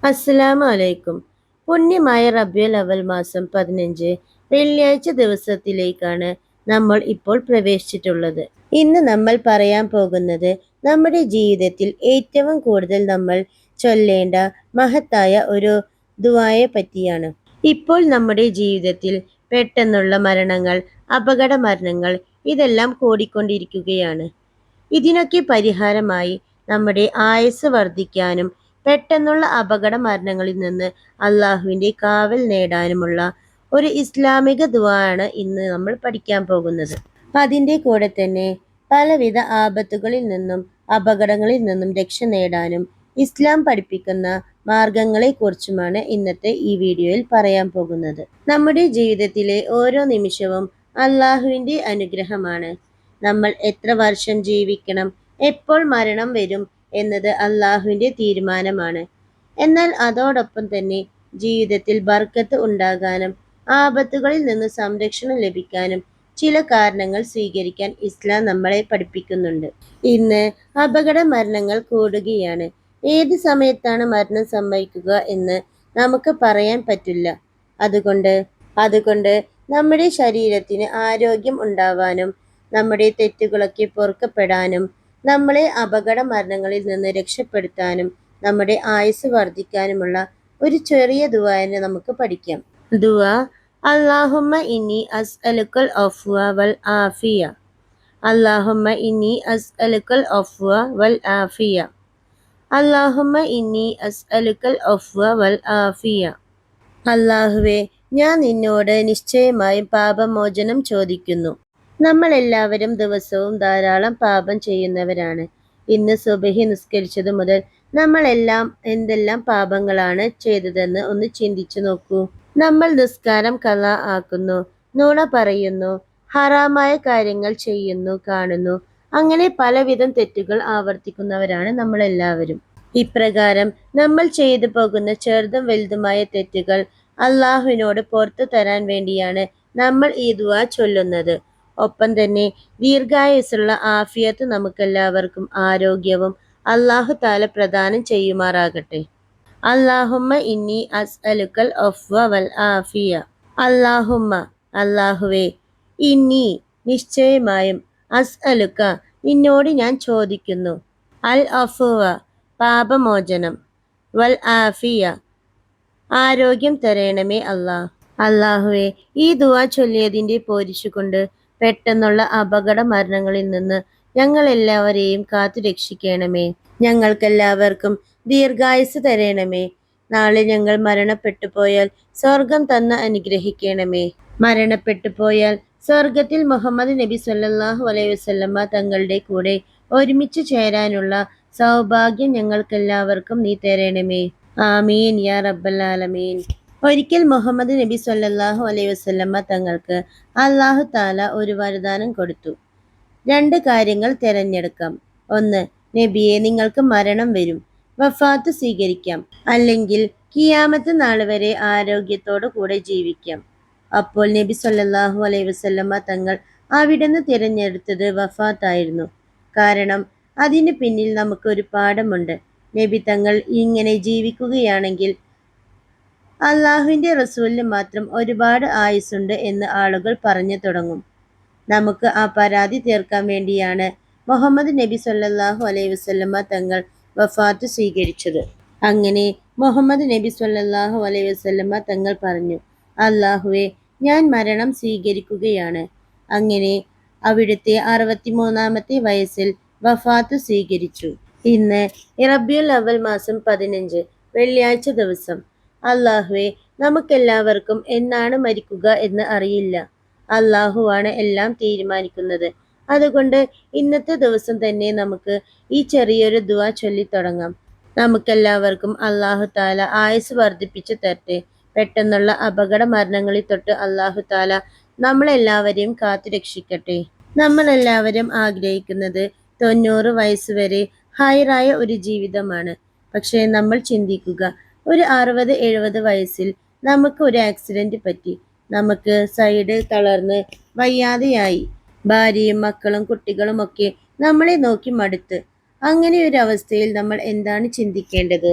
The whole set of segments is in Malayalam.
അസ്സലാമു അലൈക്കും. പുണ്യമായ റബീഉൽ അവ്വൽ മാസം 15 വെള്ളിയാഴ്ച ദിവസത്തിലേക്കാണ് നമ്മൾ ഇപ്പോൾ പ്രവേശിച്ചിട്ടുള്ളത്. ഇന്ന് നമ്മൾ പറയാൻ പോകുന്നത് നമ്മുടെ ജീവിതത്തിൽ ഏറ്റവും കൂടുതൽ നമ്മൾ ചൊല്ലേണ്ട മഹത്തായ ഒരു ദുആയെ പറ്റിയാണ്. ഇപ്പോൾ നമ്മുടെ ജീവിതത്തിൽ പെട്ടെന്നുള്ള മരണങ്ങൾ, അപകട മരണങ്ങൾ ഇതെല്ലാം കൂടിക്കൊണ്ടിരിക്കുകയാണ്. ഇതിനൊക്കെ പരിഹാരമായി നമ്മുടെ ആയുസ്സ് വർദ്ധിക്കാനും പെട്ടെന്നുള്ള അപകട മരണങ്ങളിൽ നിന്ന് അള്ളാഹുവിൻ്റെ കാവൽ നേടാനുമുള്ള ഒരു ഇസ്ലാമിക ദുആണ് ഇന്ന് നമ്മൾ പഠിക്കാൻ പോകുന്നത്. അതിൻ്റെ കൂടെ തന്നെ പലവിധ ആപത്തുകളിൽ നിന്നും അപകടങ്ങളിൽ നിന്നും രക്ഷ നേടാനും ഇസ്ലാം പഠിപ്പിക്കുന്ന മാർഗങ്ങളെക്കുറിച്ചുമാണ് ഇന്നത്തെ ഈ വീഡിയോയിൽ പറയാൻ പോകുന്നത്. നമ്മുടെ ജീവിതത്തിലെ ഓരോ നിമിഷവും അള്ളാഹുവിൻ്റെ അനുഗ്രഹമാണ്. നമ്മൾ എത്ര വർഷം ജീവിക്കണം, എപ്പോൾ മരണം വരും എന്നത് അള്ളാഹുവിൻ്റെ തീരുമാനമാണ്. എന്നാൽ അതോടൊപ്പം തന്നെ ജീവിതത്തിൽ ബർക്കത്ത് ഉണ്ടാകാനും ആപത്തുകളിൽ നിന്ന് സംരക്ഷണം ലഭിക്കാനും ചില കാരണങ്ങൾ സ്വീകരിക്കാൻ ഇസ്ലാം നമ്മളെ പഠിപ്പിക്കുന്നുണ്ട്. ഇന്ന് അപകട മരണങ്ങൾ കൂടുകയാണ്. ഏത് സമയത്താണ് മരണം സംഭവിക്കുക എന്ന് നമുക്ക് പറയാൻ പറ്റില്ല. അതുകൊണ്ട് നമ്മുടെ ശരീരത്തിന് ആരോഗ്യം ഉണ്ടാവാനും നമ്മുടെ തെറ്റുകളൊക്കെ പൊറുക്കപ്പെടാനും നമ്മളെ അപകട മരണങ്ങളിൽ നിന്ന് രക്ഷപ്പെടുത്താനും നമ്മുടെ ആയുസ് വർദ്ധിക്കാനുമുള്ള ഒരു ചെറിയ ദുആനെ നമുക്ക് പഠിക്കാം. ദുആ: അല്ലാഹുമ്മ ഇന്നി അസ്അലുക്കൽ അഫ്വ വൽ ആഫിയ. അല്ലാഹുമ്മ ഇന്നി അസ്അലുക്കൽ അഫ്വ വൽ ആഫിയ. അല്ലാഹുമ്മ ഇന്നി അസ്അലുക്കൽ അഫ്വ വൽ ആഫിയ. അല്ലാഹുവേ, ഞാൻ നിന്നോട് നിശ്ചയമായും പാപമോചനം ചോദിക്കുന്നു. നമ്മൾ എല്ലാവരും ദിവസവും ധാരാളം പാപം ചെയ്യുന്നവരാണ്. ഇന്ന് സുബഹി നിസ്കരിച്ചതു മുതൽ നമ്മളെല്ലാം എന്തെല്ലാം പാപങ്ങളാണ് ചെയ്തതെന്ന് ഒന്ന് ചിന്തിച്ചു നോക്കൂ. നമ്മൾ നിസ്കാരം ഖളാ ആക്കുന്നു, നുണ പറയുന്നു, ഹറാമായ കാര്യങ്ങൾ ചെയ്യുന്നു, കാണുന്നു. അങ്ങനെ പലവിധം തെറ്റുകൾ ആവർത്തിക്കുന്നവരാണ് നമ്മളെല്ലാവരും. ഇപ്രകാരം നമ്മൾ ചെയ്തു പോകുന്ന ചെറുതും വലുതുമായ തെറ്റുകൾ അള്ളാഹുവിനോട് പുറത്തു തരാൻ വേണ്ടിയാണ് നമ്മൾ ഈ ദുആ ചൊല്ലുന്നത്. ഒപ്പം തന്നെ ദീർഘായുസ്സുള്ള ആഫിയത്ത് നമുക്കെല്ലാവർക്കും ആരോഗ്യവും അല്ലാഹു തആല പ്രദാനം ചെയ്യുമാറാകട്ടെ. അല്ലാഹുമ്മ ഇന്നി അസ്അലുക്കൽ അഫ്വ വൽ ആഫിയ. അല്ലാഹുമ്മ, അല്ലാഹുവേ, ഇന്നി, നിശ്ചയമായും, അസ്അലുക, നിന്നോട് ഞാൻ ചോദിക്കുന്നു, അൽ അഫ്വ, പാപമോചനം, വൽ ആഫിയ, ആരോഗ്യം തരണമേ അല്ലാഹ്. അല്ലാഹുവേ, ഈ ദുആ ചൊല്ലിയതിൻ്റെ പോരിശുകൊണ്ട് പെട്ടെന്നുള്ള അപകട മരണങ്ങളിൽ നിന്ന് ഞങ്ങളെല്ലാവരെയും കാത്തു രക്ഷിക്കണമേ. ഞങ്ങൾക്കെല്ലാവർക്കും ദീർഘായുസ് തരണമേ. നാളെ ഞങ്ങൾ മരണപ്പെട്ടു പോയാൽ സ്വർഗം തന്ന് അനുഗ്രഹിക്കണമേ. മരണപ്പെട്ടു പോയാൽ സ്വർഗത്തിൽ മുഹമ്മദ് നബി സല്ലല്ലാഹു അലൈഹി വസല്ലമ തങ്ങളുടെ കൂടെ ഒരുമിച്ച് ചേരാനുള്ള സൗഭാഗ്യം ഞങ്ങൾക്കെല്ലാവർക്കും നീ തരണമേ. ആമീൻ യാ റബ്ബൽ ആലമീൻ. ഒരിക്കൽ മുഹമ്മദ് നബി സല്ലല്ലാഹു അലൈഹി വസല്ലമ തങ്ങൾക്ക് അല്ലാഹു തആല ഒരു വരദാനം കൊടുത്തു. 2 കാര്യങ്ങൾ തിരഞ്ഞെടുക്കാം. 1. നബിയെ, നിങ്ങൾക്ക് മരണം വരും, വഫാത്ത് സ്വീകരിക്കാം. അല്ലെങ്കിൽ ഖിയാമത്ത് നാൾ വരെ ആരോഗ്യത്തോടു കൂടെ ജീവിക്കാം. അപ്പോൾ നബി സല്ലല്ലാഹു അലൈഹി വസല്ലമ തങ്ങൾ അവിടുന്ന് തിരഞ്ഞെടുത്തത് വഫാത്തായിരുന്നു. കാരണം അതിന് പിന്നിൽ നമുക്ക് ഒരു പാഠമുണ്ട്. നബി തങ്ങൾ ഇങ്ങനെ ജീവിക്കുകയാണെങ്കിൽ അള്ളാഹുവിൻ്റെ റസൂലിന് മാത്രം ഒരുപാട് ആയുസ്സുണ്ട് എന്ന് ആളുകൾ പറഞ്ഞു തുടങ്ങും. നമുക്ക് ആ പരാതി തീർക്കാൻ വേണ്ടിയാണ് മുഹമ്മദ് നബി സല്ലല്ലാഹു അലൈഹി വസല്ലമ തങ്ങൾ വഫാത്ത് സ്വീകരിച്ചത്. അങ്ങനെ മുഹമ്മദ് നബി സല്ലല്ലാഹു അലൈഹി വസല്ലമ തങ്ങൾ പറഞ്ഞു, അല്ലാഹുവേ, ഞാൻ മരണം സ്വീകരിക്കുകയാണ്. അങ്ങനെ അവിടുത്തെ 63-ാമത്തെ വയസ്സിൽ വഫാത്ത് സ്വീകരിച്ചു. ഇന്ന് റബീഉൽ അവ്വൽ മാസം 15 വെള്ളിയാഴ്ച ദിവസം. അല്ലാഹുവേ, നമുക്കെല്ലാവർക്കും എന്നാണ് മരിക്കുക എന്ന് അറിയില്ല. അല്ലാഹുവാണ് എല്ലാം തീരുമാനിക്കുന്നത്. അതുകൊണ്ട് ഇന്നത്തെ ദിവസം തന്നെ നമുക്ക് ഈ ചെറിയൊരു ദുആ ചൊല്ലി തുടങ്ങാം. നമുക്കെല്ലാവർക്കും അല്ലാഹു തആല ആയുസ് വർദ്ധിപ്പിച്ചു തരട്ടെ. പെട്ടെന്നുള്ള അപകട മരണങ്ങളിൽ തൊട്ട് അല്ലാഹു തആല നമ്മളെല്ലാവരെയും കാത്തു രക്ഷിക്കട്ടെ. നമ്മളെല്ലാവരും ആഗ്രഹിക്കുന്നത് 90 വയസ്സ് വരെ ഹൈറായ ഒരു ജീവിതമാണ്. പക്ഷേ നമ്മൾ ചിന്തിക്കുക, ഒരു 60-70 വയസ്സിൽ നമുക്ക് ഒരു ആക്സിഡന്റ് പറ്റി, നമുക്ക് സൈഡ് തളർന്ന് വയ്യാതെയായി, ഭാര്യയും മക്കളും കുട്ടികളുമൊക്കെ നമ്മളെ നോക്കി മടുത്ത്. അങ്ങനെ ഒരു അവസ്ഥയിൽ നമ്മൾ എന്താണ് ചിന്തിക്കേണ്ടത്?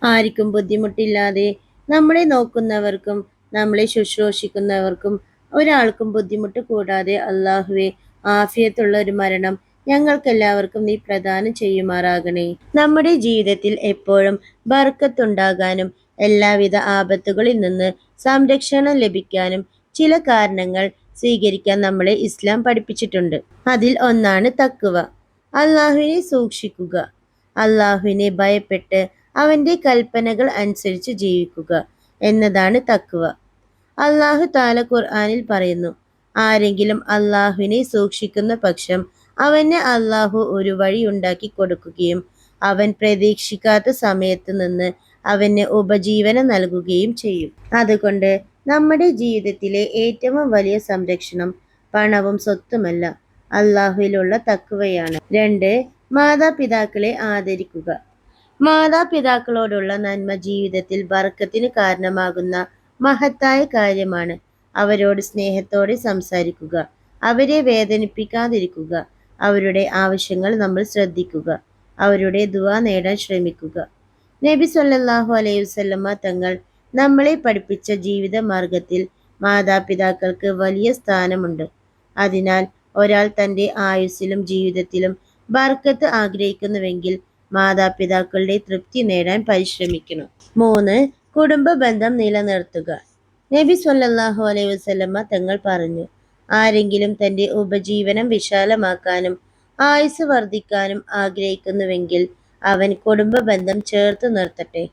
ആർക്കും ബുദ്ധിമുട്ടില്ലാതെ നമ്മളെ നോക്കുന്നവർക്കും നമ്മളെ ശുശ്രൂഷിക്കുന്നവർക്കും ഒരാൾക്കും ബുദ്ധിമുട്ട് കൂടാതെ അള്ളാഹുവെ ആഫിയത്തുള്ള ഒരു മരണം ഞങ്ങൾക്കെല്ലാവർക്കും നീ പ്രദാനം ചെയ്യുമാറാകണേ. നമ്മുടെ ജീവിതത്തിൽ എപ്പോഴും ബർക്കത്തുണ്ടാകാനും എല്ലാവിധ ആപത്തുകളിൽ നിന്ന് സംരക്ഷണം ലഭിക്കാനും ചില കാരണങ്ങൾ സ്വീകരിക്കാൻ നമ്മളെ ഇസ്ലാം പഠിപ്പിച്ചിട്ടുണ്ട്. അതിൽ ഒന്നാണ് തഖ്വ. അള്ളാഹുവിനെ സൂക്ഷിക്കുക. അള്ളാഹുവിനെ ഭയപ്പെട്ട് അവന്റെ കൽപ്പനകൾ അനുസരിച്ച് ജീവിക്കുക എന്നതാണ് തഖ്വ. അള്ളാഹു താല ഖുർആനിൽ പറയുന്നു, ആരെങ്കിലും അള്ളാഹുവിനെ സൂക്ഷിക്കുന്ന പക്ഷം അവന് അള്ളാഹു ഒരു വഴി ഉണ്ടാക്കി കൊടുക്കുകയും അവൻ പ്രതീക്ഷിക്കാത്ത സമയത്ത് നിന്ന് അവന് ഉപജീവനം നൽകുകയും ചെയ്യും. അതുകൊണ്ട് നമ്മുടെ ജീവിതത്തിലെ ഏറ്റവും വലിയ സംരക്ഷണം പണവും സ്വത്തുമല്ല, അള്ളാഹുവിലുള്ള തഖ്വയാണ്. 2. മാതാപിതാക്കളെ ആദരിക്കുക. മാതാപിതാക്കളോടുള്ള നന്മ ജീവിതത്തിൽ ബർക്കത്തിന് കാരണമാകുന്ന മഹത്തായ കാര്യമാണ്. അവരോട് സ്നേഹത്തോടെ സംസാരിക്കുക, അവരെ വേദനിപ്പിക്കാതിരിക്കുക, അവരുടെ ആവശ്യങ്ങൾ നമ്മൾ ശ്രദ്ധിക്കുക, അവരുടെ ദുആ നേടാൻ ശ്രമിക്കുക. നബി സല്ലല്ലാഹു അലൈഹി വസല്ലമ തങ്ങൾ നമ്മളെ പഠിപ്പിച്ച ജീവിത മാർഗത്തിൽ മാതാപിതാക്കൾക്ക് വലിയ സ്ഥാനമുണ്ട്. അതിനാൽ ഒരാൾ തന്റെ ആയുസ്സിലും ജീവിതത്തിലും ബർക്കത്ത് ആഗ്രഹിക്കുന്നുവെങ്കിൽ മാതാപിതാക്കളുടെ തൃപ്തി നേടാൻ പരിശ്രമിക്കണം. 3. കുടുംബ ബന്ധം നിലനിർത്തുക. നബി സല്ലല്ലാഹു അലൈഹി വസല്ലമ തങ്ങൾ പറഞ്ഞു, ആരെങ്കിലും തന്റെ ഉപജീവനം വിശാലമാക്കാനും ആയുസ് വർദ്ധിക്കാനും ആഗ്രഹിക്കുന്നുവെങ്കിൽ അവൻ കുടുംബ ബന്ധം ചേർത്ത് നിർത്തട്ടെ.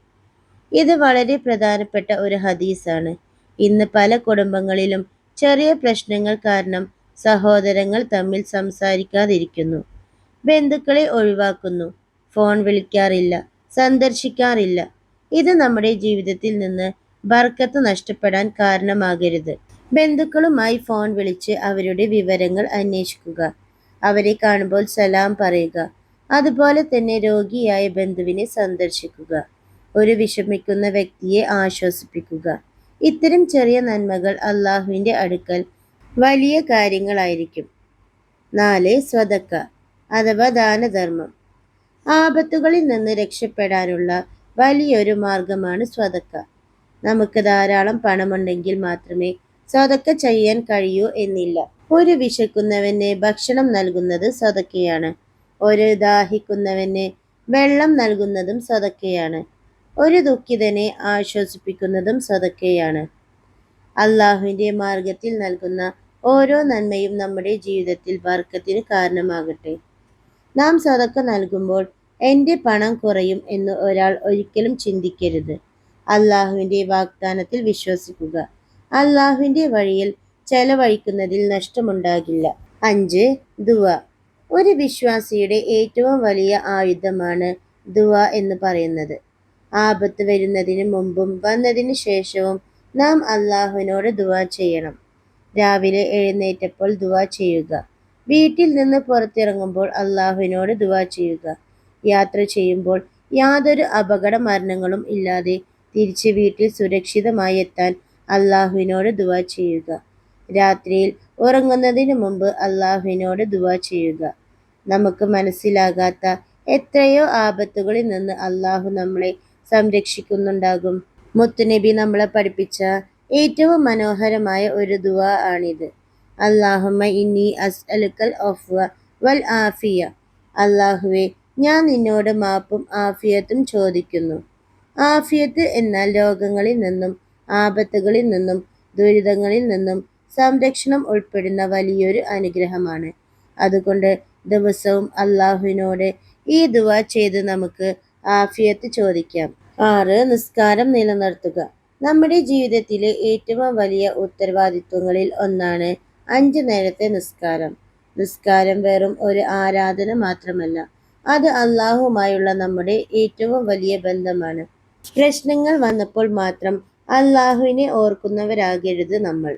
ഇത് വളരെ പ്രധാനപ്പെട്ട ഒരു ഹദീസാണ്. ഇന്ന് പല കുടുംബങ്ങളിലും ചെറിയ പ്രശ്നങ്ങൾ കാരണം സഹോദരങ്ങൾ തമ്മിൽ സംസാരിക്കാതിരിക്കുന്നു, ബന്ധുക്കളെ ഒഴിവാക്കുന്നു, ഫോൺ വിളിക്കാറില്ല, സന്ദർശിക്കാറില്ല. ഇത് നമ്മുടെ ജീവിതത്തിൽ നിന്ന് ബർക്കത്ത് നഷ്ടപ്പെടാൻ കാരണമാകരുത്. ബന്ധുക്കളുമായി ഫോൺ വിളിച്ച് അവരുടെ വിവരങ്ങൾ അന്വേഷിക്കുക, അവരെ കാണുമ്പോൾ സലാം പറയുക. അതുപോലെ തന്നെ രോഗിയായ ബന്ധുവിനെ സന്ദർശിക്കുക, ഒരു വിഷമിക്കുന്ന വ്യക്തിയെ ആശ്വസിപ്പിക്കുക. ഇത്തരം ചെറിയ നന്മകൾ അള്ളാഹുവിന്റെ അടുക്കൽ വലിയ കാര്യങ്ങളായിരിക്കും. 4. സ്വതക്ക അഥവാ ദാനധർമ്മം. ആപത്തുകളിൽ നിന്ന് രക്ഷപ്പെടാനുള്ള വലിയൊരു മാർഗമാണ് സ്വതക്ക. നമുക്ക് ധാരാളം പണമുണ്ടെങ്കിൽ മാത്രമേ സ്വതക്ക ചെയ്യാൻ കഴിയൂ എന്നില്ല. ഒരു വിശക്കുന്നവന് ഭക്ഷണം നൽകുന്നത് സ്വതക്കയാണ്. ഒരു ദാഹിക്കുന്നവന് വെള്ളം നൽകുന്നതും സ്വതക്കയാണ്. ഒരു ദുഃഖിതനെ ആശ്വസിപ്പിക്കുന്നതും സ്വതക്കയാണ്. അള്ളാഹുവിന്റെ മാർഗത്തിൽ നൽകുന്ന ഓരോ നന്മയും നമ്മുടെ ജീവിതത്തിൽ ബർക്കത്തിന് കാരണമാകട്ടെ. നാം സദക്ക നൽകുമ്പോൾ എൻ്റെ പണം കുറയും എന്ന് ഒരാൾ ഒരിക്കലും ചിന്തിക്കരുത്. അള്ളാഹുവിന്റെ വാഗ്ദാനത്തിൽ വിശ്വസിക്കുക. അള്ളാഹുവിന്റെ വഴിയിൽ ചെലവഴിക്കുന്നതിൽ നഷ്ടമുണ്ടാകില്ല. 5. ദുആ. ഒരു വിശ്വാസിയുടെ ഏറ്റവും വലിയ ആയുധമാണ് ദുആ എന്ന് പറയുന്നത്. ആപത്ത് വരുന്നതിന് മുമ്പും വന്നതിന് ശേഷവും നാം അള്ളാഹുവിനോട് ദുആ ചെയ്യണം. രാവിലെ എഴുന്നേറ്റപ്പോൾ ദുആ ചെയ്യുക. വീട്ടിൽ നിന്ന് പുറത്തിറങ്ങുമ്പോൾ അള്ളാഹുവിനോട് ദുആ ചെയ്യുക. യാത്ര ചെയ്യുമ്പോൾ യാതൊരു അപകട മരണങ്ങളും ഇല്ലാതെ തിരിച്ച് വീട്ടിൽ സുരക്ഷിതമായി എത്താൻ അള്ളാഹുവിനോട് ദുആ ചെയ്യുക. രാത്രിയിൽ ഉറങ്ങുന്നതിന് മുമ്പ് അള്ളാഹുവിനോട് ദുആ ചെയ്യുക. നമുക്ക് മനസ്സിലാകാത്ത എത്രയോ ആപത്തുകളിൽ നിന്ന് അള്ളാഹു നമ്മളെ സംരക്ഷിക്കുന്നുണ്ടാകും. മുത്തുനബി നമ്മളെ പഠിപ്പിച്ച ഏറ്റവും മനോഹരമായ ഒരു ദുആ ആണിത്. അല്ലാഹുമ്മ ഇന്നി അസ്അലുക്കൽ അഫ്വ വൽ ആഫിയ. അല്ലാഹുവേ, ഞാൻ നിന്നോട് മാപ്പും ആഫിയത്തും ചോദിക്കുന്നു. ആഫിയത്ത് എന്നാൽ രോഗങ്ങളിൽ നിന്നും ആപത്തുകളിൽ നിന്നും ദുരിതങ്ങളിൽ നിന്നും സംരക്ഷണം ഉൾപ്പെടുന്ന വലിയൊരു അനുഗ്രഹമാണ്. അതുകൊണ്ട് ദിവസവും അള്ളാഹുവിനോട് ഈ ദുആ ചെയ്ത് നമുക്ക് ആഫിയത്ത് ചോദിക്കാം. 6. നിസ്കാരം നിലനിർത്തുക. നമ്മുടെ ജീവിതത്തിലെ ഏറ്റവും വലിയ ഉത്തരവാദിത്വങ്ങളിൽ ഒന്നാണ് 5 നേരത്തെ നിസ്കാരം. നിസ്കാരം വെറും ഒരു ആരാധന മാത്രമല്ല, അത് അള്ളാഹുവുമായുള്ള നമ്മുടെ ഏറ്റവും വലിയ ബന്ധമാണ്. പ്രശ്നങ്ങൾ വന്നപ്പോൾ മാത്രം അള്ളാഹുവിനെ ഓർക്കുന്നവരാകരുത് നമ്മൾ.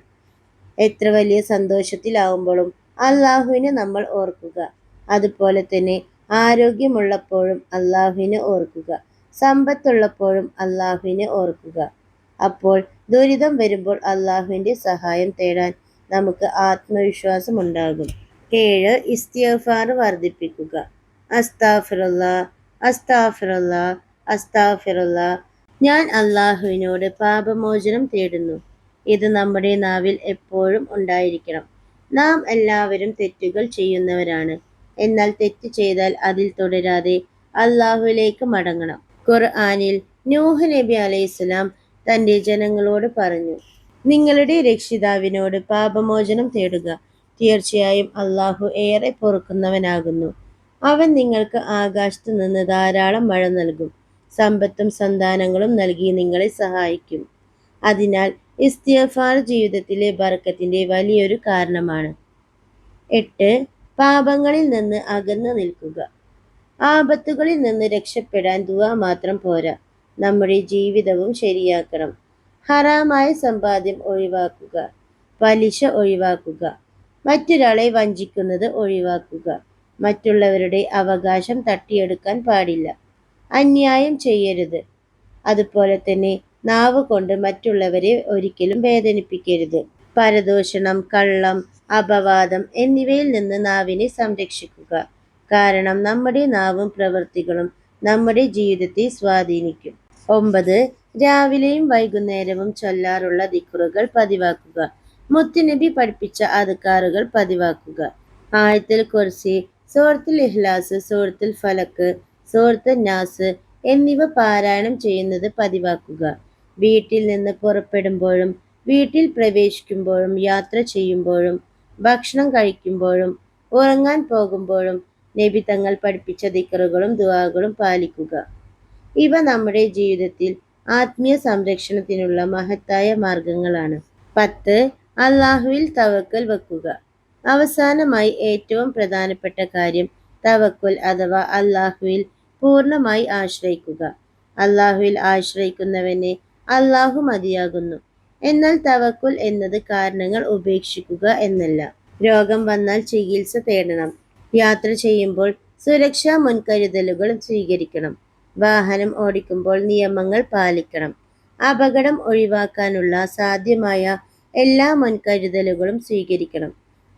എത്ര വലിയ സന്തോഷത്തിലാവുമ്പോഴും അള്ളാഹുവിനെ നമ്മൾ ഓർക്കുക. അതുപോലെ തന്നെ ആരോഗ്യമുള്ളപ്പോഴും അള്ളാഹുവിനെ ഓർക്കുക, സമ്പത്തുള്ളപ്പോഴും അള്ളാഹുവിനെ ഓർക്കുക. അപ്പോൾ ദുരിതം വരുമ്പോൾ അള്ളാഹുവിന്റെ സഹായം തേടാൻ നമുക്ക് ആത്മവിശ്വാസം ഉണ്ടാകും. 7. ഇസ്തിഗ്ഫാർ വർദ്ധിപ്പിക്കുക. അസ്താഫിറുല്ലാ, അസ്താഫിറുല്ലാ, അസ്താഫിറുല്ലാ, ഞാൻ അള്ളാഹുവിനോട് പാപമോചനം തേടുന്നു. ഇത് നമ്മുടെ നാവിൽ എപ്പോഴും ഉണ്ടായിരിക്കണം. നാം എല്ലാവരും തെറ്റുകൾ ചെയ്യുന്നവരാണ്. എന്നാൽ തെറ്റ് ചെയ്താൽ അതിൽ തുടരാതെ അള്ളാഹുവിലേക്ക് മടങ്ങണം. ഖുർആനിൽ നൂഹ് നബി അലൈഹിസ്സലാം തന്റെ ജനങ്ങളോട് പറഞ്ഞു, നിങ്ങളുടെ രക്ഷിതാവിനോട് പാപമോചനം തേടുക. തീർച്ചയായും അള്ളാഹു ഏറെ പൊറുക്കുന്നവനാകുന്നു. അവൻ നിങ്ങൾക്ക് ആകാശത്തു നിന്ന് ധാരാളം മഴ നൽകും. സമ്പത്തും സന്താനങ്ങളും നൽകി നിങ്ങളെ സഹായിക്കും. അതിനാൽ ഇസ്തിഗ്ഫാർ ജീവിതത്തിലെ ബർക്കത്തിന്റെ വലിയൊരു കാരണമാണ്. 8. പാപങ്ങളിൽ നിന്ന് അകന്നു നിൽക്കുക. ആപത്തുകളിൽ നിന്ന് രക്ഷപ്പെടാൻ ദുആ മാത്രം പോരാ, നമ്മുടെ ജീവിതവും ശരിയാക്കണം. ഹറാമായ സമ്പാദ്യം ഒഴിവാക്കുക. പലിശ ഒഴിവാക്കുക. മറ്റൊരാളെ വഞ്ചിക്കുന്നത് ഒഴിവാക്കുക. മറ്റുള്ളവരുടെ അവകാശം തട്ടിയെടുക്കാൻ പാടില്ല. അന്യായം ചെയ്യരുത്. അതുപോലെ തന്നെ നാവ് കൊണ്ട് മറ്റുള്ളവരെ ഒരിക്കലും വേദനിപ്പിക്കരുത്. പരദൂഷണം, കള്ളം, അപവാദം എന്നിവയിൽ നിന്ന് നാവിനെ സംരക്ഷിക്കുക. കാരണം നമ്മുടെ നാവും പ്രവൃത്തികളും നമ്മുടെ ജീവിതത്തെ സ്വാധീനിക്കും. 9. രാവിലെയും വൈകുന്നേരവും ചൊല്ലാറുള്ള ദിക്റുകൾ പതിവാക്കുക. മുത്തുനബി പഠിപ്പിച്ച അദ്കാറുകൾ പതിവാക്കുക. ആയത്തുൽ കുർസി, സൂറത്തുൽ ഇഖ്ലാസ്, സൂറത്തുൽ ഫലക്ക്, സൂറത്തുൻ നാസ് എന്നിവ പാരായണം ചെയ്യുന്നത് പതിവാക്കുക. വീട്ടിൽ നിന്ന് പുറപ്പെടുമ്പോഴും വീട്ടിൽ പ്രവേശിക്കുമ്പോഴും യാത്ര ചെയ്യുമ്പോഴും ഭക്ഷണം കഴിക്കുമ്പോഴും ഉറങ്ങാൻ പോകുമ്പോഴും നബി തങ്ങൾ പഠിപ്പിച്ച ദിക്റുകളും ദുആകളും പാലിക്കുക. ഇവ നമ്മുടെ ജീവിതത്തിൽ ആത്മീയ സംരക്ഷണത്തിനുള്ള മഹത്തായ മാർഗങ്ങളാണ്. 10. അള്ളാഹുവിൽ തവക്കൽ വെക്കുക. അവസാനമായി ഏറ്റവും പ്രധാനപ്പെട്ട കാര്യം തവക്കുൽ അഥവാ അള്ളാഹുവിൽ പൂർണ്ണമായി ആശ്രയിക്കുക. അള്ളാഹുവിൽ ആശ്രയിക്കുന്നവനെ അള്ളാഹു മതിയാകുന്നു. എന്നാൽ തവക്കുൽ എന്നത് കാരണങ്ങൾ ഉപേക്ഷിക്കുക എന്നല്ല. രോഗം വന്നാൽ ചികിത്സ തേടണം. യാത്ര ചെയ്യുമ്പോൾ സുരക്ഷാ മുൻകരുതലുകൾ സ്വീകരിക്കണം. വാഹനം ഓടിക്കുമ്പോൾ നിയമങ്ങൾ പാലിക്കണം. അപകടം ഒഴിവാക്കാനുള്ള സാധ്യമായ എല്ലാ മുൻകരുതലുകളും സ്വീകരിക്കണം.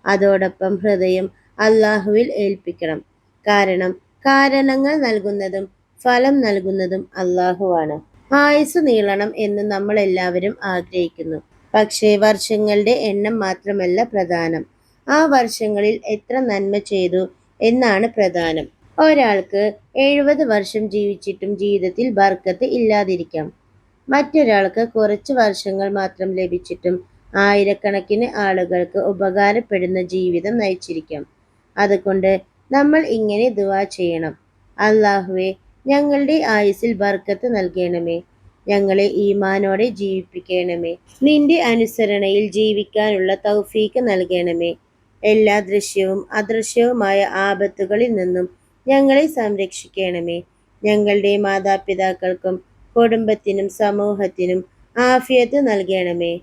അതോടൊപ്പം ഹൃദയം അള്ളാഹുവിൽ ഏൽപ്പിക്കണം. കാരണം കാരണങ്ങൾ നൽകുന്നതും ഫലം നൽകുന്നതും അള്ളാഹുവാണ്. ആയുസ് നീളണം എന്ന് നമ്മൾ എല്ലാവരും ആഗ്രഹിക്കുന്നു. പക്ഷേ വർഷങ്ങളുടെ എണ്ണം മാത്രമല്ല പ്രധാനം, ആ വർഷങ്ങളിൽ എത്ര നന്മ ചെയ്തു എന്നാണ് പ്രധാനം. ഒരാൾക്ക് 70 വർഷം ജീവിച്ചിട്ടും ജീവിതത്തിൽ ബർക്കത്ത് ഇല്ലാതിരിക്കാം. മറ്റൊരാൾക്ക് കുറച്ച് വർഷങ്ങൾ മാത്രം ലഭിച്ചിട്ടും ആയിരക്കണക്കിന് ആളുകൾക്ക് ഉപകാരപ്പെടുന്ന ജീവിതം നയിച്ചിരിക്കാം. അതുകൊണ്ട് നമ്മൾ ഇങ്ങനെ ദുആ ചെയ്യണം: അല്ലാഹുവേ, ഞങ്ങളുടെ ആയുസ്സിൽ ബർക്കത്ത് നൽകണമേ. ഞങ്ങളെ ഈമാനോടെ ജീവിപ്പിക്കണമേ. നിന്റെ അനുസരണയിൽ ജീവിക്കാനുള്ള തൗഫീക്ക് നൽകണമേ. എല്ലാ ദൃശ്യവും അദൃശ്യവുമായ ആപത്തുകളിൽ നിന്നും ഞങ്ങളെ സംരക്ഷിക്കണമേ. ഞങ്ങളുടെ മാതാപിതാക്കൾക്കും കുടുംബത്തിനും സമൂഹത്തിനും ആഫിയത്ത് നൽകണമേ.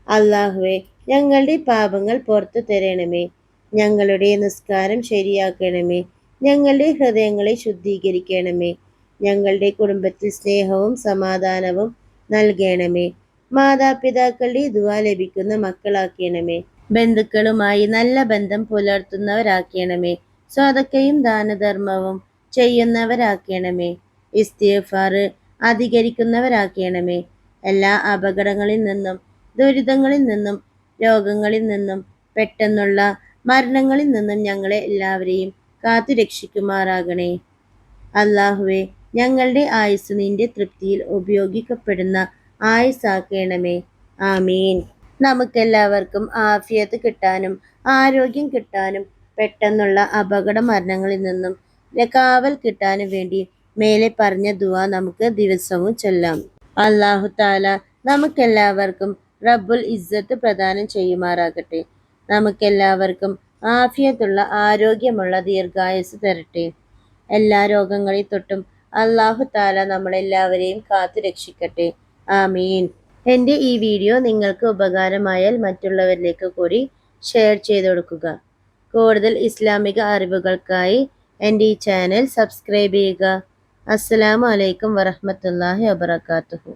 അല്ലാഹുവേ, ഞങ്ങളുടെ പാപങ്ങൾ പുറത്തു തരണമേ. ഞങ്ങളുടെ നിസ്കാരം ശരിയാക്കണമേ. ഞങ്ങളുടെ ഹൃദയങ്ങളെ ശുദ്ധീകരിക്കണമേ. ഞങ്ങളുടെ കുടുംബത്തിൽ സ്നേഹവും സമാധാനവും നൽകണമേ. മാതാപിതാക്കളുടെ ദുആ ലഭിക്കുന്ന മക്കളാക്കണമേ. ബന്ധുക്കളുമായി നല്ല ബന്ധം പുലർത്തുന്നവരാക്കണമേ. സ്വതക്കയും ദാനധർമ്മവും ചെയ്യുന്നവരാക്കണമേ. ഇസ്തിഗ്ഫാർ അധികരിക്കുന്നവരാക്കണമേ. എല്ലാ അപകടങ്ങളിൽ നിന്നും ദുരിതങ്ങളിൽ നിന്നും രോഗങ്ങളിൽ നിന്നും പെട്ടെന്നുള്ള മരണങ്ങളിൽ നിന്നും ഞങ്ങളെ എല്ലാവരെയും കാത്തുരക്ഷിക്കുമാറാകണേ. അല്ലാഹുവേ, ഞങ്ങളുടെ ആയുസ് നിന്റെ തൃപ്തിയിൽ ഉപയോഗിക്കപ്പെടുന്ന ആയുസ്സാക്കണമേ. ആമീൻ. നമുക്കെല്ലാവർക്കും ആഫിയത്ത് കിട്ടാനും ആരോഗ്യം കിട്ടാനും പെട്ടെന്നുള്ള അപകട മരണങ്ങളിൽ നിന്നും കാവൽ കിട്ടാനും വേണ്ടി മേലെ പറഞ്ഞ ദുആ നമുക്ക് ദിവസവും ചൊല്ലാം. അല്ലാഹു തആല നമുക്കെല്ലാവർക്കും റബ്ബുൽ ഇസ്സത്ത് പ്രദാനം ചെയ്യുമാറാകട്ടെ. നമുക്കെല്ലാവർക്കും ആഫിയത്തുള്ള ആരോഗ്യമുള്ള ദീർഘായുസ് തരട്ടെ. എല്ലാ രോഗങ്ങളെ തൊട്ടും അല്ലാഹു തആല നമ്മളെല്ലാവരെയും കാത്തു രക്ഷിക്കട്ടെ. ആമീൻ. എൻ്റെ ഈ വീഡിയോ നിങ്ങൾക്ക് ഉപകാരമായാൽ മറ്റുള്ളവരിലേക്ക് കൂടി ഷെയർ ചെയ്ത് കൊടുക്കുക. കൂടുതൽ ഇസ്ലാമിക അറിവുകൾക്കായി എൻ്റെ ഈ ചാനൽ സബ്സ്ക്രൈബ് ചെയ്യുക. അസ്സലാമു അലൈക്കും വറഹ്മത്തുള്ളാഹി വബറകാതുഹു.